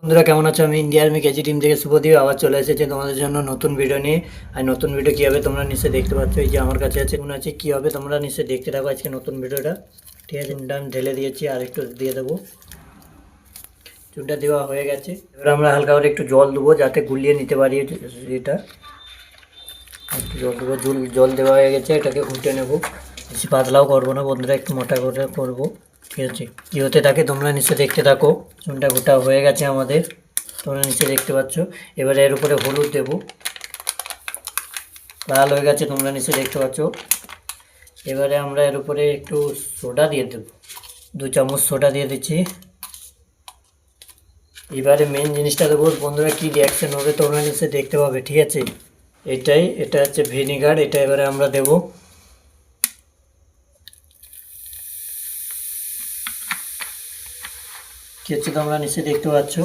বন্ধুরা কেমন আছো? আমি ইন্ডিয়া আর্মি কেজি টিম থেকে শুভদীপ আবার চলে এসেছি তোমাদের জন্য নতুন ভিডিও নিয়ে। আর নতুন ভিডিও কী হবে তোমরা নিশ্চয়ই দেখতে পাচ্ছ, এই যে আমার কাছে আছে মনে আছে কী হবে তোমরা নিশ্চয়ই দেখতে থাকো আজকে নতুন ভিডিওটা। ঠিক আছে, চুনটা আমি ঢেলে দিয়েছি আর একটু দিয়ে দেবো। চুনটা দেওয়া হয়ে গেছে, এবার আমরা হালকা করে একটু জল দেবো যাতে গুলিয়ে নিতে পারি এটা। একটু জল দেবো, জল দেওয়া হয়ে গেছে, এটাকে ঘুটে নেবো। বেশি পাতলাও করবো না বন্ধুরা, একটু মোটা করে করবো। ঠিক আছে, কী হতে থাকে তোমরা নিশ্চয়ই দেখতে থাকো। চুনটা গোটা হয়ে গেছে আমাদের, তোমরা নিচে দেখতে পাচ্ছ। এবারে এর উপরে হলুদ দেব, লাল হয়ে গেছে তোমরা নিচে দেখতে পাচ্ছ। এবারে আমরা এর উপরে একটু সোডা দিয়ে দেব, 2 চামচ সোডা দিয়ে দিচ্ছি। এবারে মেন জিনিসটা দেবো বন্ধুরা, কী রিয়াকশান হবে তোমরা নিচে দেখতে পাবে। ঠিক আছে, এটা হচ্ছে ভিনিগার, এটা এবারে আমরা দেব। কী হচ্ছে তোমরা নিচে দেখতে পাচ্ছ।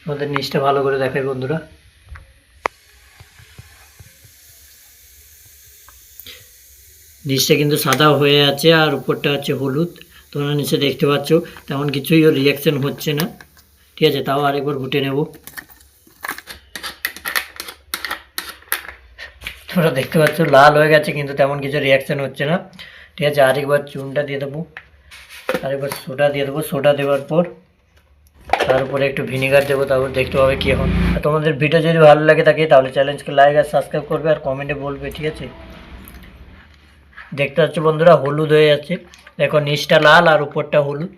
আমাদের নিচটা ভালো করে দেখাই বন্ধুরা। নিচটা কিন্তু সাদা হয়ে আছে আর উপরটা হচ্ছে হলুদ, তোমরা নিচে দেখতে পাচ্ছ। তেমন কিছুই ওর রিয়াকশান হচ্ছে না। ঠিক আছে, তাও আরেকবার ঘুটে নেব। তোমরা দেখতে পাচ্ছ লাল হয়ে গেছে কিন্তু তেমন কিছু রিয়াকশান হচ্ছে না। ঠিক আছে, আরেকবার চুনটা দিয়ে দেবো, আরেকবার সোডা দিয়ে দেবো। সোডা দেওয়ার পর তার উপরে একটু ভিনিগার দেবো, তারপর দেখতে পাবে কী এখন। আর তোমাদের ভিডিও যদি ভালো লাগে থাকে তাহলে চ্যানেলকে লাইক আর সাবস্ক্রাইব করবে আর কমেন্টে বলবে। ঠিক আছে, দেখতে পাচ্ছ বন্ধুরা হলুদ হয়ে যাচ্ছে, দেখো নিচটা লাল আর উপরটা হলুদ।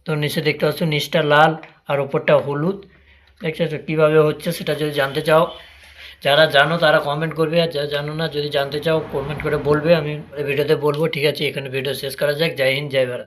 তো নিচে দেখতে পাচ্ছ নিচটা লাল আর উপরটা হলুদ। দেখতে পাচ্ছ কীভাবে হচ্ছে, সেটা যদি জানতে চাও, যারা জানো তারা কমেন্ট করবে, আর যারা জানো না যদি জানতে চাও কমেন্ট করে বলবে, আমি ভিডিওতে বলবো। ঠিক আছে, এখানে ভিডিও শেষ করা যাক। জয় হিন্দ, জয় ভারত।